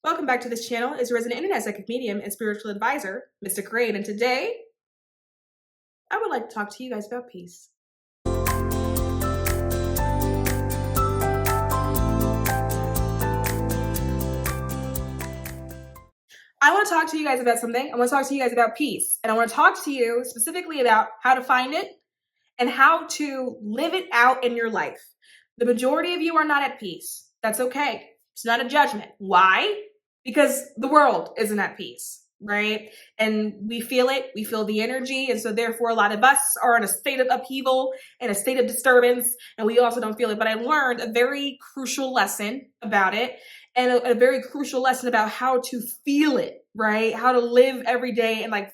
Welcome back to this channel. It's your resident internet psychic medium and spiritual advisor, Mystic Rain, and today I would like to talk to you guys about peace. I want to talk to you guys about something. I want to talk to you guys about peace, and I want to talk to you specifically about how to find it and how to live it out in your life. The majority of you are not at peace. That's okay. It's not a judgment. Why? Because the world isn't at peace, right? And we feel it, we feel the energy. And so therefore a lot of us are in a state of upheaval and a state of disturbance, and we also don't feel it. But I learned a very crucial lesson about it, and a very crucial lesson about how to feel it, right? How to live every day and like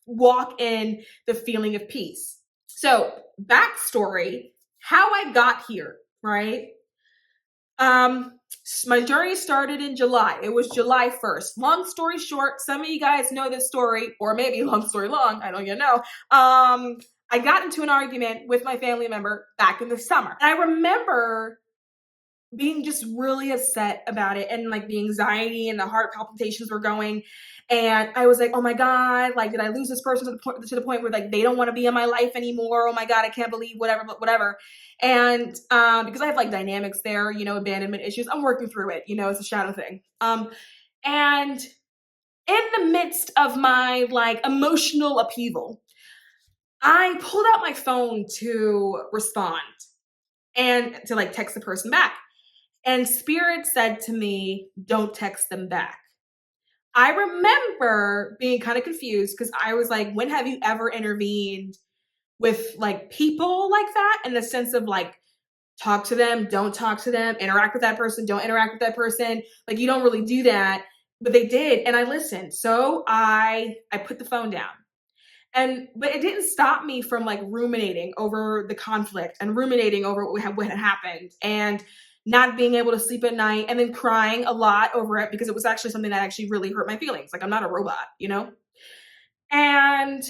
walk in the feeling of peace. So backstory, how I got here, right? My journey started in July. It was July 1st. Long story short, some of you guys know this story, or maybe long story long, I don't even know. I got into an argument with my family member back in the summer. And I remember being just really upset about it, and like the anxiety and the heart palpitations were going. And I was like, oh my God, like, did I lose this person to the point where like they don't want to be in my life anymore? Oh my God, I can't believe whatever. And because I have like dynamics there, abandonment issues, I'm working through it, it's a shadow thing. And in the midst of my like emotional upheaval, I pulled out my phone to respond and to like text the person back. And Spirit said to me, don't text them back. I remember being kind of confused because I was like, when have you ever intervened with like people like that, in the sense of like, talk to them, don't talk to them, interact with that person, don't interact with that person. Like, you don't really do that, but they did. And I listened. So I put the phone down. But it didn't stop me from like ruminating over the conflict and ruminating over what had happened, and not being able to sleep at night, and then crying a lot over it because it was actually something that actually really hurt my feelings. Like, I'm not a robot, And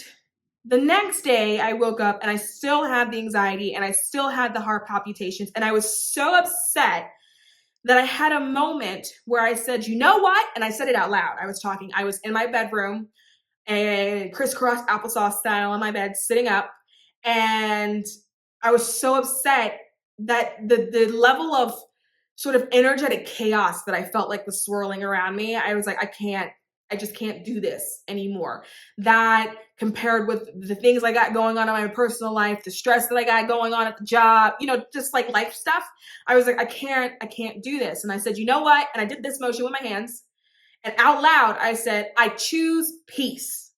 the next day I woke up and I still had the anxiety and I still had the heart palpitations, and I was so upset that I had a moment where I said, you know what? And I said it out loud. I was in my bedroom and crisscross applesauce style on my bed, sitting up. And I was so upset that the level of sort of energetic chaos that I felt like was swirling around me, I was like, I just can't do this anymore. That compared with the things I got going on in my personal life, the stress that I got going on at the job, just like life stuff. I was like, I can't do this. And I said, you know what? And I did this motion with my hands. And out loud, I said, I choose peace.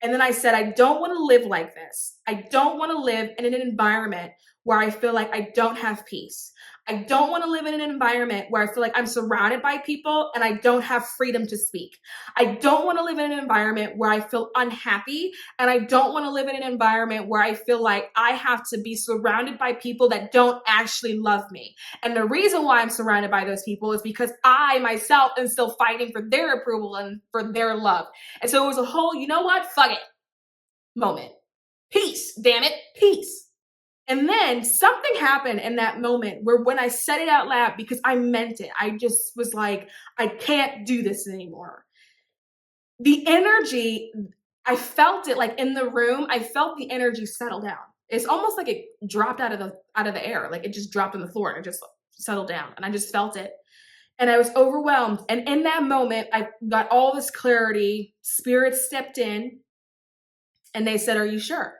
And then I said, I don't want to live like this. I don't want to live in an environment where I feel like I don't have peace. I don't want to live in an environment where I feel like I'm surrounded by people and I don't have freedom to speak. I don't want to live in an environment where I feel unhappy, and I don't want to live in an environment where I feel like I have to be surrounded by people that don't actually love me. And the reason why I'm surrounded by those people is because I myself am still fighting for their approval and for their love. And so it was a whole, you know what, fuck it moment. Peace, damn it, peace. And then something happened in that moment where when I said it out loud, because I meant it, I just was like, I can't do this anymore. The energy, I felt it like in the room, I felt the energy settle down. It's almost like it dropped out of the air. Like it just dropped on the floor and it just settled down, and I just felt it. And I was overwhelmed. And in that moment, I got all this clarity. Spirit stepped in and they said, are you sure?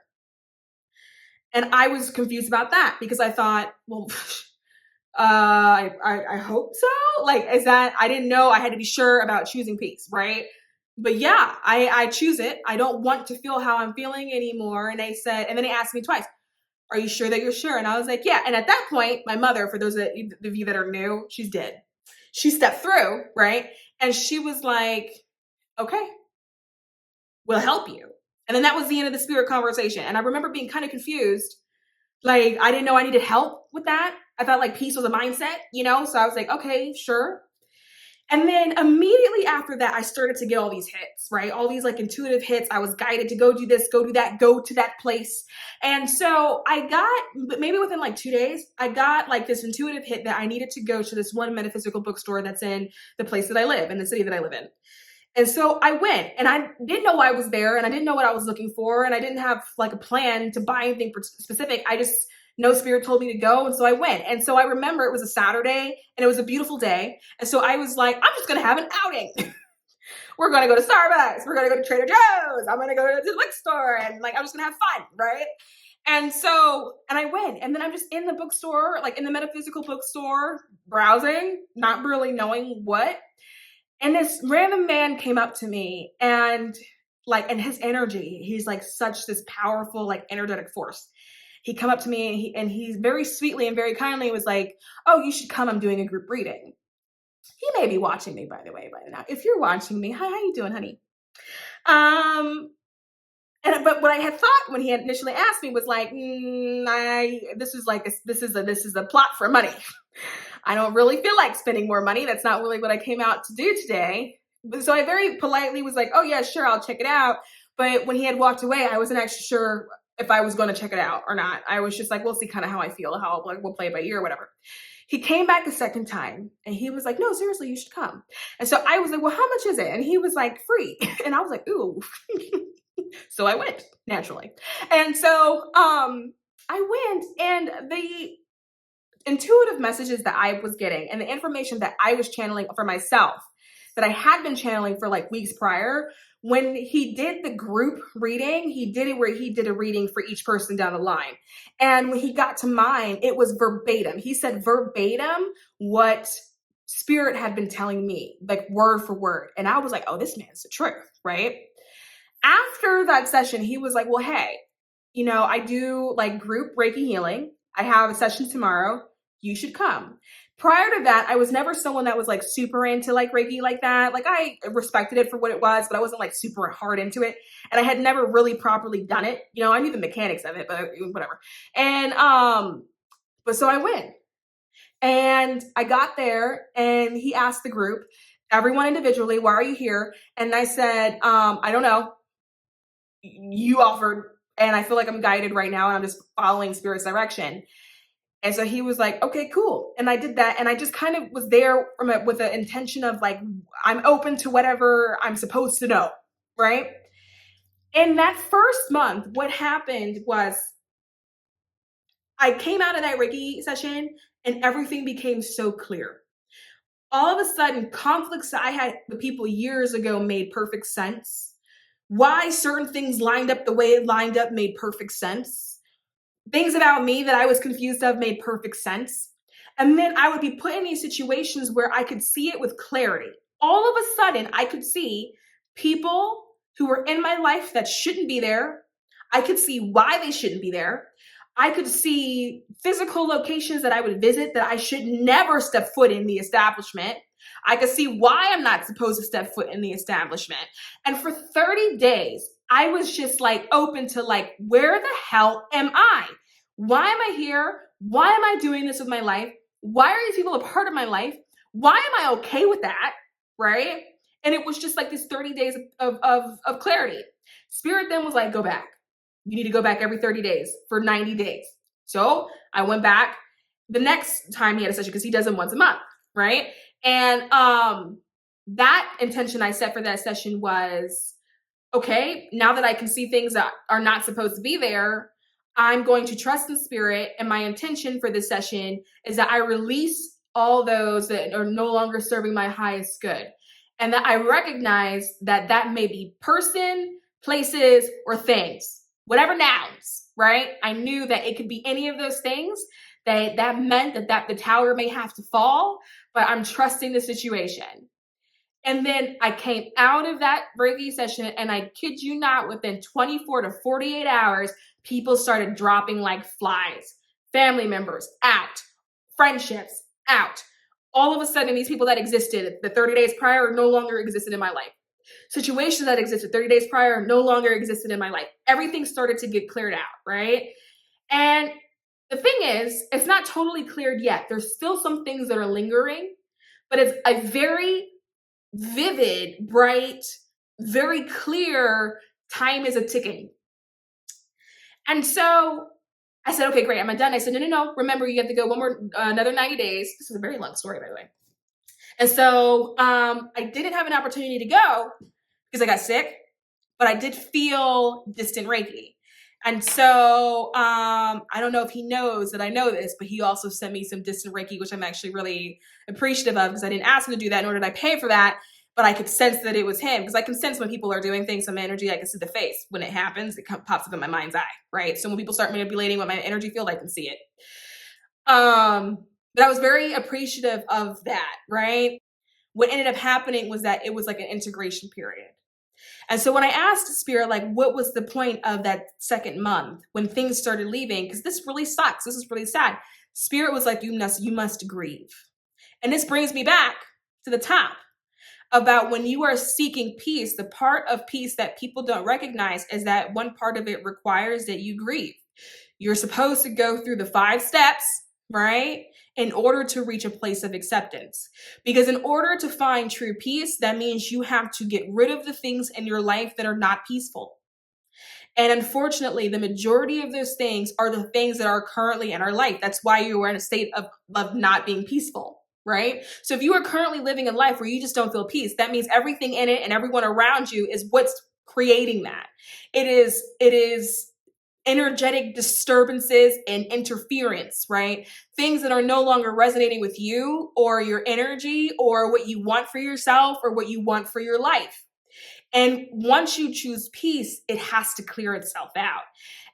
And I was confused about that because I thought, well, I hope so. Like, is that, I didn't know I had to be sure about choosing peace, right? But yeah, I choose it. I don't want to feel how I'm feeling anymore. And they said, and then they asked me twice, are you sure that you're sure? And I was like, yeah. And at that point, my mother, for those of you that are new, she's dead. She stepped through, right? And she was like, okay, we'll help you. And then that was the end of the spirit conversation. And I remember being kind of confused. Like, I didn't know I needed help with that. I thought like peace was a mindset, So I was like, okay, sure. And then immediately after that, I started to get all these hits, right? All these like intuitive hits. I was guided to go do this, go do that, go to that place. And so I got, maybe within like 2 days, I got like this intuitive hit that I needed to go to this one metaphysical bookstore that's in the place that I live, in the city that I live in. And so I went, and I didn't know why I was there, and I didn't know what I was looking for, and I didn't have like a plan to buy anything specific. I just know Spirit told me to go, and so I went. And so I remember it was a Saturday, and it was a beautiful day. And so I was like, I'm just gonna have an outing. We're gonna go to Starbucks. We're gonna go to Trader Joe's. I'm gonna go to the bookstore, and like I'm just gonna have fun, right? And so, and I went, and then I'm just in the bookstore, like in the metaphysical bookstore, browsing, not really knowing what. And this random man came up to me, and like, and his energy, he's like such this powerful, like energetic force. He come up to me, and he very sweetly and very kindly was like, oh, you should come. I'm doing a group reading. He may be watching me, by the way, by now. If you're watching me, hi, how you doing, honey? But what I had thought when he had initially asked me was like, this is a plot for money. I don't really feel like spending more money. That's not really what I came out to do today. So I very politely was like, oh yeah, sure, I'll check it out. But when he had walked away, I wasn't actually sure if I was going to check it out or not. I was just like, we'll see kind of how I feel, how like we'll play it by ear or whatever. He came back the second time, and he was like, no, seriously, you should come. And so I was like, well, how much is it? And he was like, free. And I was like, ooh. So I went, naturally. And so I went, and the intuitive messages that I was getting and the information that I was channeling for myself, that I had been channeling for like weeks prior, when he did the group reading, he did it where he did a reading for each person down the line. And when he got to mine, it was verbatim. He said verbatim what Spirit had been telling me, like word for word. And I was like, oh, this man's the truth, right? After that session, he was like, well, hey, I do like group Reiki healing. I have a session tomorrow. You should come. Prior to that, I was never someone that was like super into like Reiki like that. Like I respected it for what it was, but I wasn't like super hard into it. And I had never really properly done it. I knew the mechanics of it, but whatever. And, but so I went, and I got there, and he asked the group, everyone individually, why are you here? And I said, I don't know. You offered, and I feel like I'm guided right now, and I'm just following Spirit's direction. And so he was like, okay, cool. And I did that. And I just kind of was there with the intention of like, I'm open to whatever I'm supposed to know. Right. In that first month, what happened was I came out of that Reiki session, and everything became so clear. All of a sudden, conflicts that I had with people years ago made perfect sense. Why certain things lined up the way it lined up made perfect sense. Things about me that I was confused of made perfect sense. And then I would be put in these situations where I could see it with clarity. All of a sudden, I could see people who were in my life that shouldn't be there. I could see why they shouldn't be there. I could see physical locations that I would visit that I should never step foot in the establishment. I could see why I'm not supposed to step foot in the establishment. And for 30 days, I was just like open to like, where the hell am I? Why am I here? Why am I doing this with my life? Why are these people a part of my life? Why am I okay with that? Right? And it was just like this 30 days of clarity. Spirit then was like, go back. You need to go back every 30 days for 90 days. So I went back the next time he had a session, because he does them once a month. Right? And that intention I set for that session was, okay, now that I can see things that are not supposed to be there, I'm going to trust in Spirit. And my intention for this session is that I release all those that are no longer serving my highest good. And that I recognize that that may be person, places, or things, whatever nouns, right? I knew that it could be any of those things. That meant that the tower may have to fall, but I'm trusting the situation. And then I came out of that Reiki session, and I kid you not, within 24 to 48 hours, people started dropping like flies. Family members out, friendships out. All of a sudden, these people that existed the 30 days prior no longer existed in my life. Situations that existed 30 days prior no longer existed in my life. Everything started to get cleared out, right? And the thing is, it's not totally cleared yet. There's still some things that are lingering, but it's a very vivid, bright, very clear time is a ticking. And so I said, okay, great. Am I done? I said, no. Remember, you have to go another 90 days. This is a very long story, by the way. And so I didn't have an opportunity to go because I got sick, but I did feel distant Reiki. And so I don't know if he knows that I know this, but he also sent me some distant Reiki, which I'm actually really appreciative of because I didn't ask him to do that, nor did I pay for that. But I could sense that it was him because I can sense when people are doing things, some energy, I can see the face. When it happens, it pops up in my mind's eye, right? So when people start manipulating what my energy field, I can see it. But I was very appreciative of that, right? What ended up happening was that it was like an integration period. And so when I asked Spirit, like, what was the point of that second month when things started leaving? Because this really sucks. This is really sad. Spirit was like, you must grieve. And this brings me back to the top about when you are seeking peace, the part of peace that people don't recognize is that one part of it requires that you grieve. You're supposed to go through the 5 steps, right? In order to reach a place of acceptance. Because in order to find true peace, that means you have to get rid of the things in your life that are not peaceful. And unfortunately, the majority of those things are the things that are currently in our life. That's why you are in a state of not being peaceful, right? So if you are currently living a life where you just don't feel peace, that means everything in it and everyone around you is what's creating that. It is energetic disturbances and interference, right? Things that are no longer resonating with you or your energy or what you want for yourself or what you want for your life. And once you choose peace, it has to clear itself out.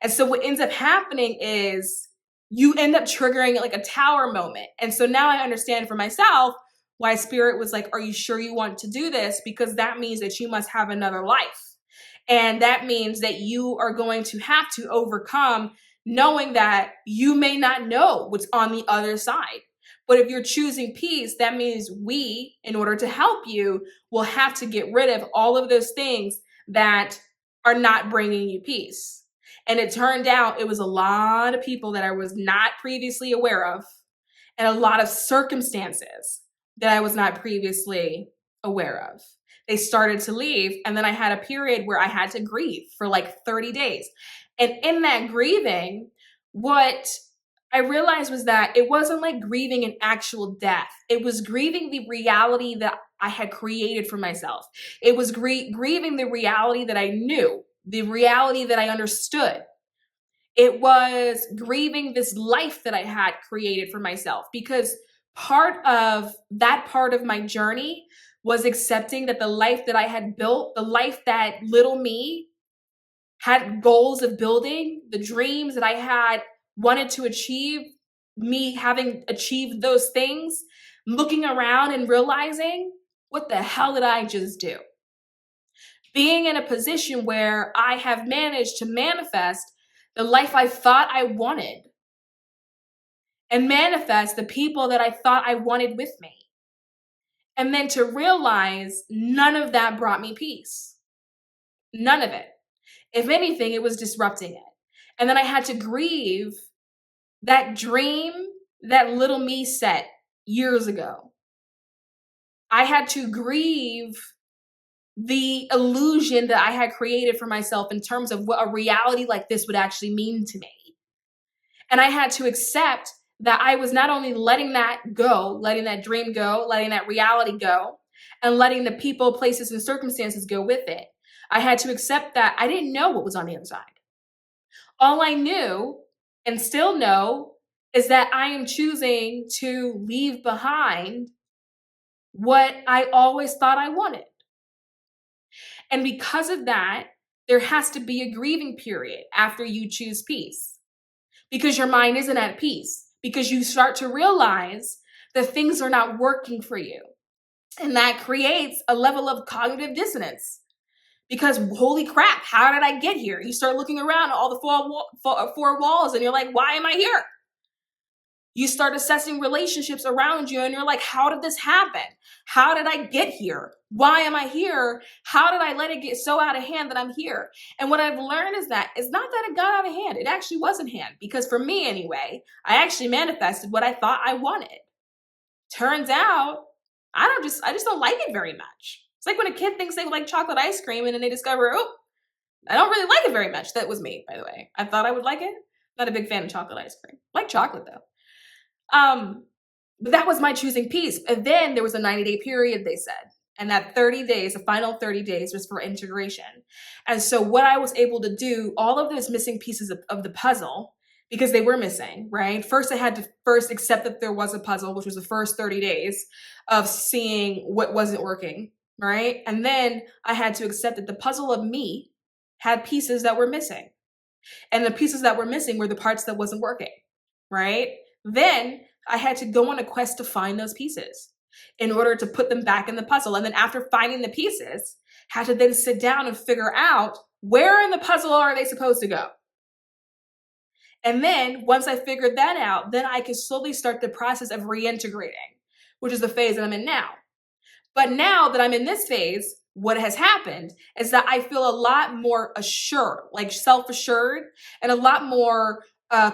And so what ends up happening is you end up triggering like a tower moment. And so now I understand for myself why Spirit was like, are you sure you want to do this? Because that means that you must have another life. And that means that you are going to have to overcome knowing that you may not know what's on the other side. But if you're choosing peace, that means we, in order to help you, will have to get rid of all of those things that are not bringing you peace. And it turned out it was a lot of people that I was not previously aware of and a lot of circumstances that I was not previously aware of. They started to leave. And then I had a period where I had to grieve for like 30 days. And in that grieving, what I realized was that it wasn't like grieving an actual death. It was grieving the reality that I had created for myself. It was grieving the reality that I knew, the reality that I understood. It was grieving this life that I had created for myself because part of my journey was accepting that the life that I had built, the life that little me had goals of building, the dreams that I had wanted to achieve, me having achieved those things, looking around and realizing, what the hell did I just do? Being in a position where I have managed to manifest the life I thought I wanted and manifest the people that I thought I wanted with me. And then to realize none of that brought me peace. None of it. If anything, it was disrupting it. And then I had to grieve that dream that little me set years ago. I had to grieve the illusion that I had created for myself in terms of what a reality like this would actually mean to me. And I had to accept that I was not only letting that go, letting that dream go, letting that reality go, and letting the people, places, and circumstances go with it. I had to accept that I didn't know what was on the other side. All I knew and still know is that I am choosing to leave behind what I always thought I wanted. And because of that, there has to be a grieving period after you choose peace. Because your mind isn't at peace. Because you start to realize that things are not working for you. And that creates a level of cognitive dissonance. Because holy crap, how did I get here? You start looking around at all the four walls and you're like, why am I here? You start assessing relationships around you and you're like, how did this happen? How did I get here? Why am I here? How did I let it get so out of hand that I'm here? And what I've learned is that it's not that it got out of hand. It actually was in hand. Because for me anyway, I actually manifested what I thought I wanted. Turns out I just don't like it very much. It's like when a kid thinks they like chocolate ice cream and then they discover, oh, I don't really like it very much. That was me, by the way. I thought I would like it. Not a big fan of chocolate ice cream. Like chocolate though. But that was my choosing peace. And then there was a 90-day period, they said. And that 30 days, the final 30 days was for integration. And so what I was able to do, all of those missing pieces of the puzzle, because they were missing, right? First, I had to first accept that there was a puzzle, which was the first 30 days of seeing what wasn't working, right? And then I had to accept that the puzzle of me had pieces that were missing. And the pieces that were missing were the parts that wasn't working, right? Then I had to go on a quest to find those pieces in order to put them back in the puzzle. And then after finding the pieces, had to then sit down and figure out where in the puzzle are they supposed to go. And then once I figured that out, then I could slowly start the process of reintegrating, which is the phase that I'm in now. But now that I'm in this phase, what has happened is that I feel a lot more assured, like self-assured, and a lot more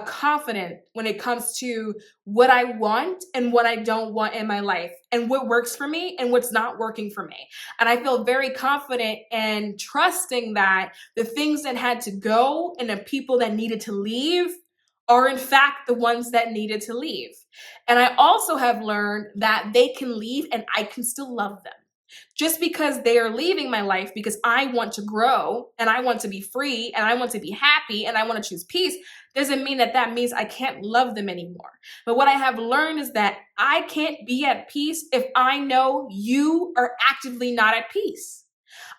confident when it comes to what I want and what I don't want in my life, and what works for me and what's not working for me. And I feel very confident and trusting that the things that had to go and the people that needed to leave are in fact the ones that needed to leave. And I also have learned that they can leave and I can still love them. Just because they are leaving my life because I want to grow and I want to be free and I want to be happy and I want to choose peace doesn't mean that that means I can't love them anymore. But what I have learned is that I can't be at peace if I know you are actively not at peace.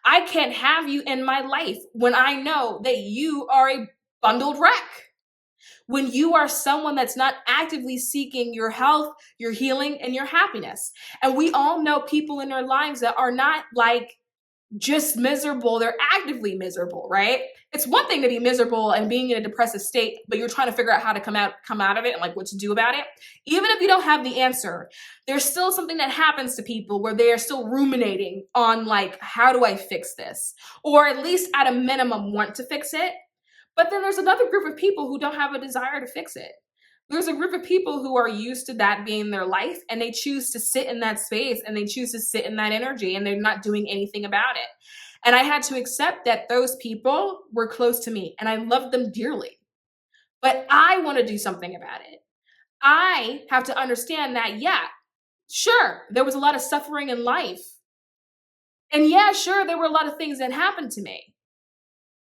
I can't have you in my life when I know that you are a bundled wreck. When you are someone that's not actively seeking your health, your healing, and your happiness. And we all know people in our lives that are not like just miserable, they're actively miserable, right? It's one thing to be miserable and being in a depressive state, but you're trying to figure out how to come out of it and like what to do about it. Even if you don't have the answer, there's still something that happens to people where they are still ruminating on like, how do I fix this? Or at least at a minimum want to fix it. But then there's another group of people who don't have a desire to fix it. There's a group of people who are used to that being their life and they choose to sit in that space and they choose to sit in that energy and they're not doing anything about it. And I had to accept that those people were close to me and I loved them dearly. But I want to do something about it. I have to understand that, yeah, sure, there was a lot of suffering in life. And yeah, sure, there were a lot of things that happened to me.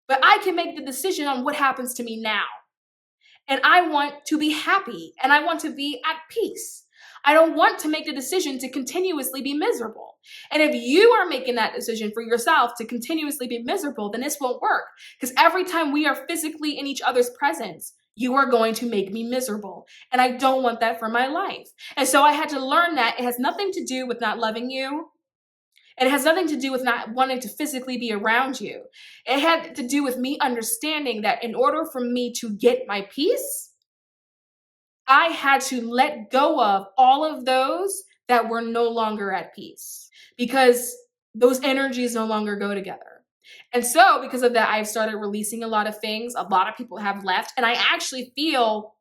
But I can make the decision on what happens to me now. And I want to be happy and I want to be at peace. I don't want to make the decision to continuously be miserable. And if you are making that decision for yourself to continuously be miserable, then this won't work. Because every time we are physically in each other's presence, you are going to make me miserable. And I don't want that for my life. And so I had to learn that it has nothing to do with not loving you. And it has nothing to do with not wanting to physically be around you. It had to do with me understanding that in order for me to get my peace, I had to let go of all of those that were no longer at peace because those energies no longer go together. And so because of that, I've started releasing a lot of things. A lot of people have left and I actually feel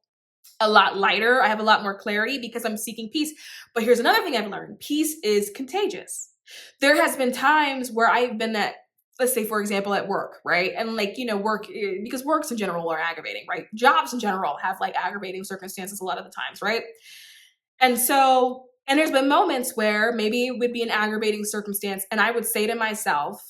a lot lighter. I have a lot more clarity because I'm seeking peace. But here's another thing I've learned. Peace is contagious. There has been times where I've been at, let's say, for example, at work, right? And like, work, because works in general are aggravating, right? Jobs in general have like aggravating circumstances a lot of the times, right? And so, and there's been moments where maybe it would be an aggravating circumstance and I would say to myself,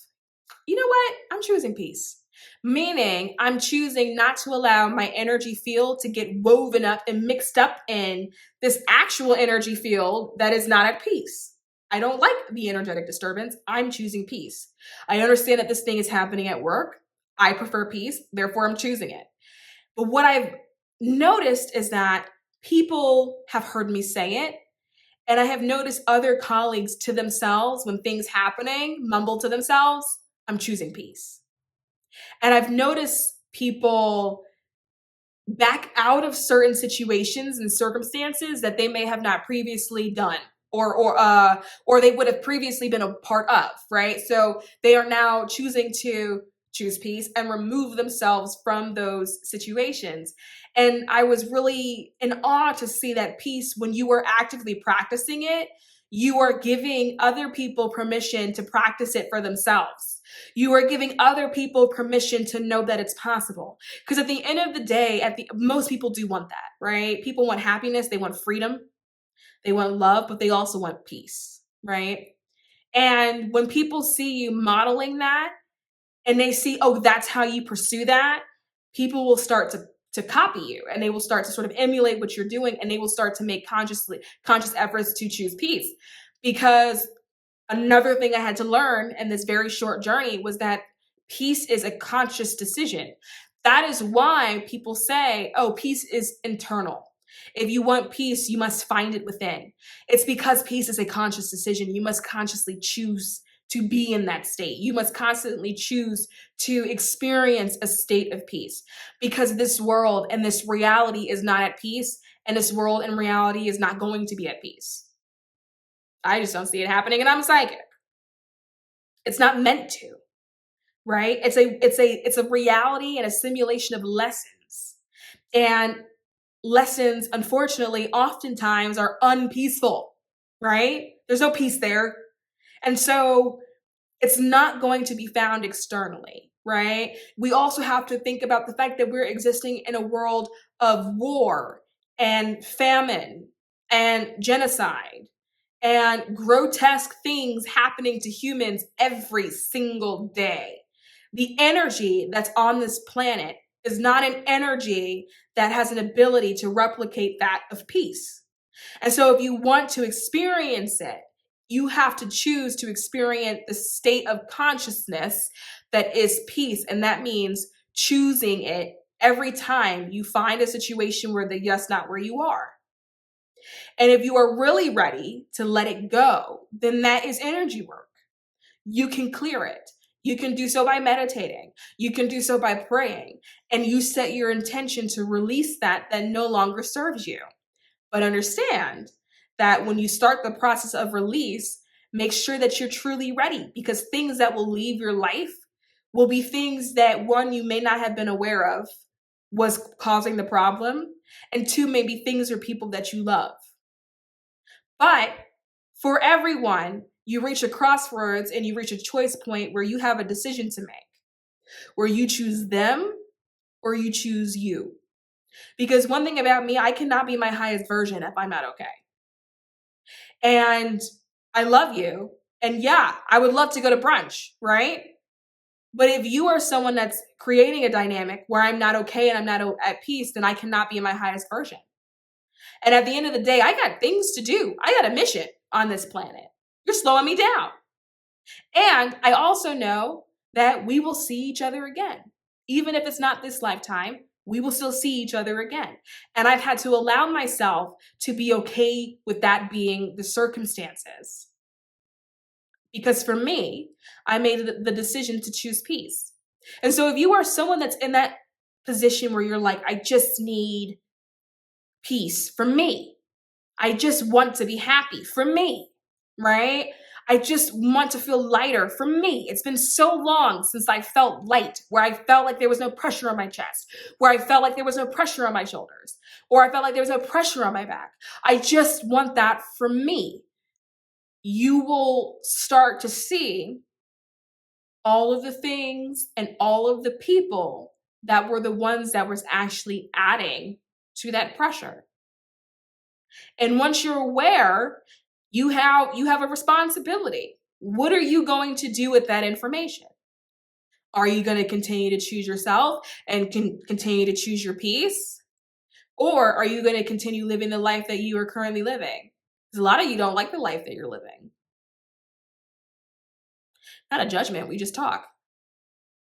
you know what? I'm choosing peace. Meaning I'm choosing not to allow my energy field to get woven up and mixed up in this actual energy field that is not at peace. I don't like the energetic disturbance. I'm choosing peace. I understand that this thing is happening at work. I prefer peace. Therefore, I'm choosing it. But what I've noticed is that people have heard me say it. And I have noticed other colleagues to themselves, when things happening, mumble to themselves, I'm choosing peace. And I've noticed people back out of certain situations and circumstances that they may have not previously done. Or they would have previously been a part of, right? So they are now choosing to choose peace and remove themselves from those situations. And I was really in awe to see that peace, when you were actively practicing it, you are giving other people permission to practice it for themselves. You are giving other people permission to know that it's possible. Because at the end of the day, most people do want that, right? People want happiness, they want freedom, they want love, but they also want peace, right? And when people see you modeling that and they see, oh, that's how you pursue that, people will start to copy you, and they will start to sort of emulate what you're doing, and they will start to make conscious efforts to choose peace. Because another thing I had to learn in this very short journey was that peace is a conscious decision. That is why people say, oh, peace is internal. If you want peace, you must find it within. It's because peace is a conscious decision. You must consciously choose to be in that state. You must constantly choose to experience a state of peace, because this world and this reality is not at peace, and this world and reality is not going to be at peace. I just don't see it happening, and I'm psychic. It's not meant to, right? It's a reality and a simulation of lessons. And lessons, unfortunately, oftentimes are unpeaceful, right? There's no peace there. And so it's not going to be found externally, right? We also have to think about the fact that we're existing in a world of war and famine and genocide and grotesque things happening to humans every single day. The energy that's on this planet is not an energy that has an ability to replicate that of peace. And so if you want to experience it, you have to choose to experience the state of consciousness that is peace. And that means choosing it every time you find a situation where they're just not where you are. And if you are really ready to let it go, then that is energy work. You can clear it. You can do so by meditating. You can do so by praying. And you set your intention to release that no longer serves you. But understand that when you start the process of release, make sure that you're truly ready, because things that will leave your life will be things that, one, you may not have been aware of was causing the problem, and two, maybe things or people that you love. But for everyone, you reach a crossroads and you reach a choice point where you have a decision to make, where you choose them or you choose you. Because one thing about me, I cannot be my highest version if I'm not okay. And I love you. And yeah, I would love to go to brunch, right? But if you are someone that's creating a dynamic where I'm not okay and I'm not at peace, then I cannot be my highest version. And at the end of the day, I got things to do. I got a mission on this planet. You're slowing me down. And I also know that we will see each other again. Even if it's not this lifetime, we will still see each other again. And I've had to allow myself to be okay with that being the circumstances. Because for me, I made the decision to choose peace. And so if you are someone that's in that position where you're like, I just need peace for me. I just want to be happy for me, right? I just want to feel lighter for me. It's been so long since I felt light, where I felt like there was no pressure on my chest, where I felt like there was no pressure on my shoulders, or I felt like there was no pressure on my back. I just want that for me. You will start to see all of the things and all of the people that were the ones that was actually adding to that pressure. And once you're aware, you have a responsibility. What are you going to do with that information? Are you going to continue to choose yourself and continue to choose your peace? Or are you going to continue living the life that you are currently living? Because a lot of you don't like the life that you're living. Not a judgment, we just talk.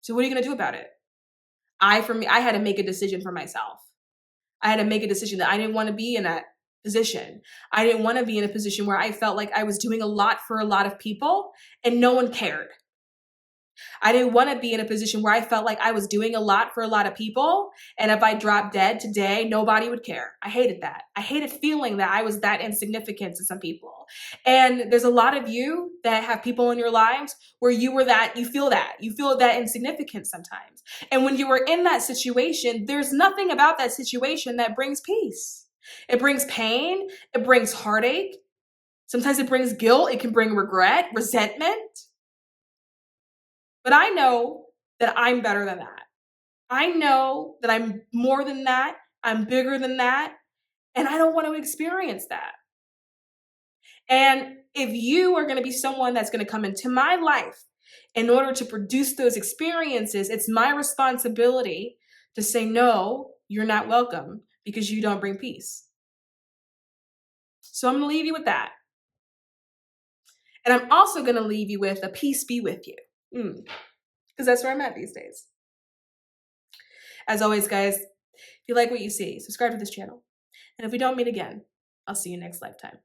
So what are you going to do about it? I had to make a decision for myself. I had to make a decision that I didn't want to be in that position. I didn't want to be in a position where I felt like I was doing a lot for a lot of people and no one cared. I didn't want to be in a position where I felt like I was doing a lot for a lot of people, and if I dropped dead today, nobody would care. I hated that. I hated feeling that I was that insignificant to some people. And there's a lot of you that have people in your lives where you feel that insignificance sometimes. And when you were in that situation, there's nothing about that situation that brings peace. It brings pain. It brings heartache. Sometimes it brings guilt. It can bring regret, resentment. But I know that I'm better than that. I know that I'm more than that. I'm bigger than that. And I don't want to experience that. And if you are going to be someone that's going to come into my life in order to produce those experiences, it's my responsibility to say, no, you're not welcome because you don't bring peace. So I'm going to leave you with that. And I'm also going to leave you with a peace be with you. Because that's where I'm at these days. As always, guys, if you like what you see, subscribe to this channel. And if we don't meet again, I'll see you next lifetime.